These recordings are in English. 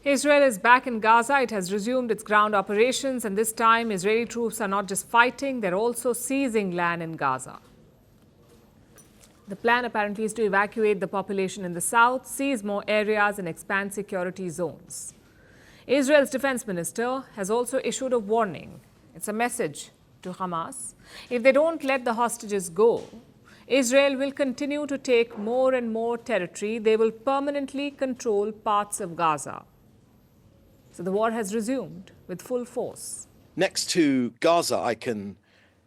Israel is back in Gaza. It has resumed its ground operations, and this time Israeli troops are not just fighting, they're also seizing land in Gaza. The plan apparently is to evacuate the population in the south, seize more areas, and expand security zones. Israel's defense minister has also issued a warning. It's a message to Hamas. If they don't let the hostages go, Israel will continue to take more and more territory. They will permanently control parts of Gaza. So the war has resumed with full force. Next to Gaza, I can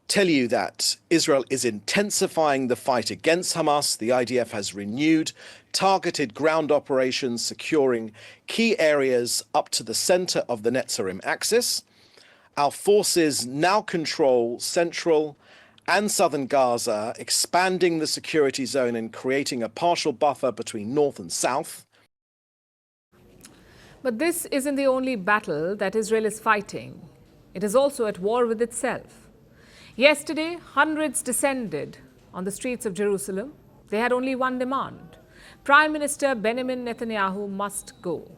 tell you that Israel is intensifying the fight against Hamas. The IDF has renewed targeted ground operations, securing key areas up to the center of the Netzarim axis. Our forces now control central and southern Gaza, expanding the security zone and creating a partial buffer between north and south. But this isn't the only battle that Israel is fighting. It is also at war with itself. Yesterday, hundreds descended on the streets of Jerusalem. They had only one demand. Prime Minister Benjamin Netanyahu must go.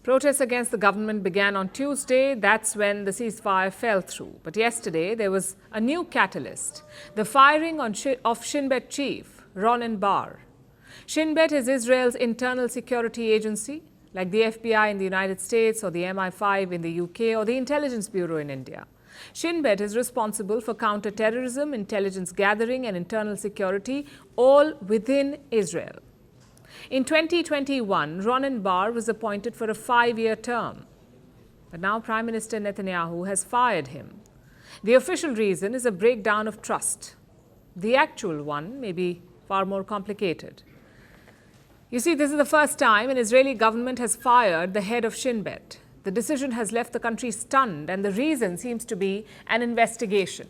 Protests against the government began on Tuesday. That's when the ceasefire fell through. But yesterday, there was a new catalyst, the firing of Shin Bet chief, Ronen Bar. Shin Bet is Israel's internal security agency, like the FBI in the United States or the MI5 in the UK or the Intelligence Bureau in India. Shin Bet is responsible for counter-terrorism, intelligence gathering and internal security, all within Israel. In 2021, Ronen Bar was appointed for a 5-year term. But now Prime Minister Netanyahu has fired him. The official reason is a breakdown of trust. The actual one may be far more complicated. You see, this is the first time an Israeli government has fired the head of Shin Bet. The decision has left the country stunned, and the reason seems to be an investigation.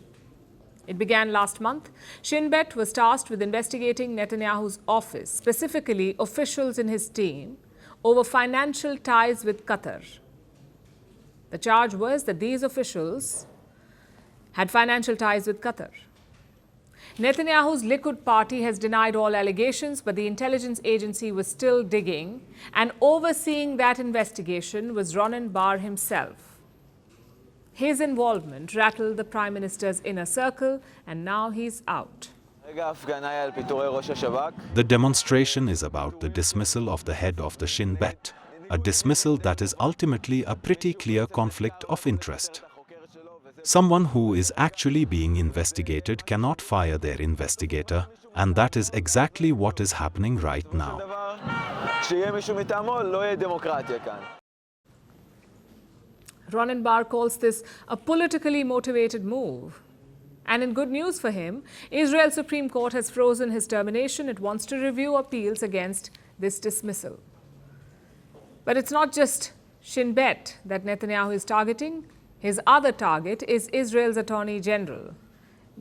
It began last month. Shin Bet was tasked with investigating Netanyahu's office, specifically officials in his team, over financial ties with Qatar. The charge was that these officials had financial ties with Qatar. Netanyahu's Likud party has denied all allegations, but the intelligence agency was still digging, and overseeing that investigation was Ronen Bar himself. His involvement rattled the Prime Minister's inner circle, and now he's out. The demonstration is about the dismissal of the head of the Shin Bet, a dismissal that is ultimately a pretty clear conflict of interest. Someone who is actually being investigated cannot fire their investigator, and that is exactly what is happening right now. Ronen Bar calls this a politically motivated move. And in good news for him, Israel's Supreme Court has frozen his termination. It wants to review appeals against this dismissal. But it's not just Shin Bet that Netanyahu is targeting. His other target is Israel's Attorney General,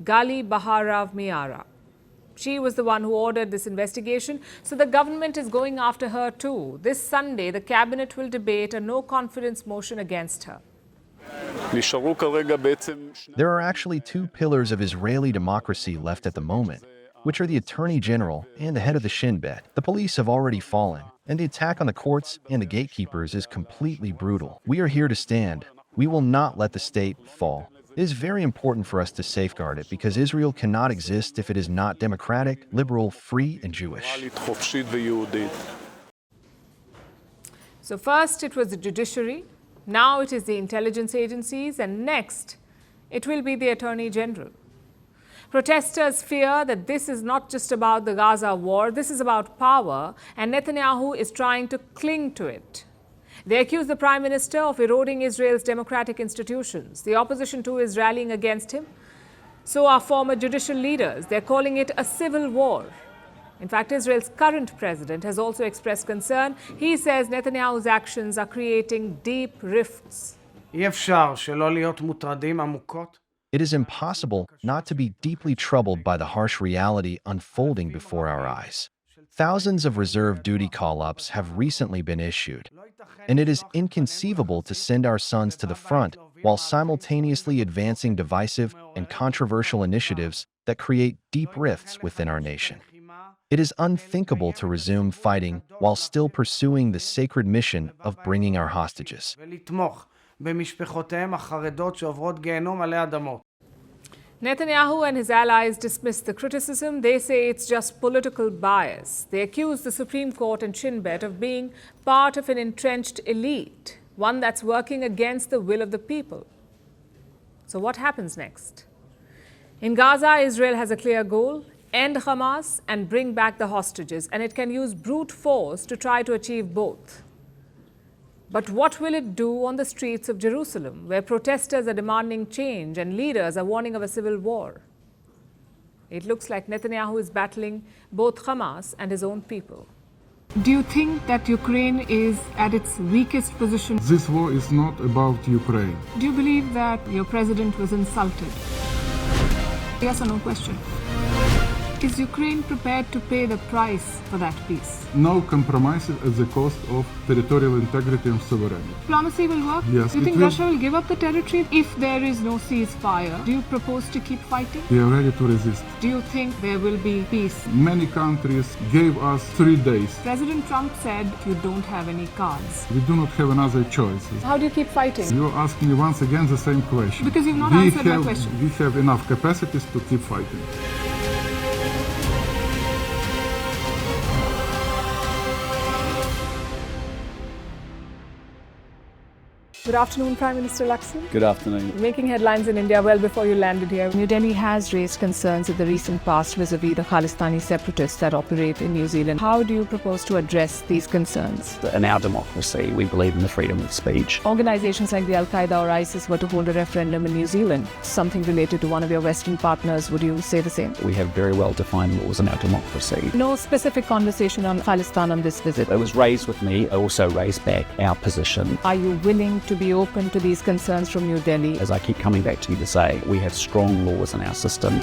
Gali Baharav Miara. She was the one who ordered this investigation, so the government is going after her too. This Sunday, the cabinet will debate a no-confidence motion against her. There are actually two pillars of Israeli democracy left at the moment, which are the Attorney General and the head of the Shin Bet. The police have already fallen, and the attack on the courts and the gatekeepers is completely brutal. We are here to stand. We will not let the state fall. It is very important for us to safeguard it because Israel cannot exist if it is not democratic, liberal, free, and Jewish. So first it was the judiciary, now it is the intelligence agencies, and next it will be the Attorney General. Protesters fear that this is not just about the Gaza war, this is about power, and Netanyahu is trying to cling to it. They accuse the Prime Minister of eroding Israel's democratic institutions. The opposition too is rallying against him. So are former judicial leaders. They're calling it a civil war. In fact, Israel's current president has also expressed concern. He says Netanyahu's actions are creating deep rifts אי אפשר שלא להיות מוטרדים עמוקות. It is impossible not to be deeply troubled by the harsh reality unfolding before our eyes. Thousands of reserve duty call-ups have recently been issued, and it is inconceivable to send our sons to the front while simultaneously advancing divisive and controversial initiatives that create deep rifts within our nation. It is unthinkable to resume fighting while still pursuing the sacred mission of bringing our hostages. ולתמוך במשפחותיהם החרדות שעוברות גיהנום עלי אדמות. Netanyahu and his allies dismiss the criticism. They say it's just political bias. They accuse the Supreme Court and Shin Bet of being part of an entrenched elite, one that's working against the will of the people. So what happens next? In Gaza, Israel has a clear goal: end Hamas and bring back the hostages, and it can use brute force to try to achieve both. But what will it do on the streets of Jerusalem, where protesters are demanding change and leaders are warning of a civil war? It looks like Netanyahu is battling both Hamas and his own people. Do you think that Ukraine is at its weakest position? This war is not about Ukraine. Do you believe that your president was insulted? Yes or no question. Is Ukraine prepared to pay the price for that peace? No compromises at the cost of territorial integrity and sovereignty. Diplomacy will work? Yes, Do you it think will. Russia will give up the territory if there is no ceasefire? Do you propose to keep fighting? We are ready to resist. Do you think there will be peace? Many countries gave us 3 days. President Trump said you don't have any cards. We do not have another choice. How do you keep fighting? You ask me once again the same question. Because you've not answered my question. We have enough capacities to keep fighting. Good afternoon, Prime Minister Lakshman. Good afternoon. Making headlines in India well before you landed here. New Delhi has raised concerns in the recent past vis-a-vis the Khalistani separatists that operate in New Zealand. How do you propose to address these concerns? In our democracy, we believe in the freedom of speech. Organizations like the Al-Qaeda or ISIS were to hold a referendum in New Zealand, something related to one of your Western partners. Would you say the same? We have very well-defined laws in our democracy. No specific conversation on Khalistan on this visit. It was raised with me. I also raised back our position. Are you willing to be open to these concerns from New Delhi? As I keep coming back to you to say, we have strong laws in our system.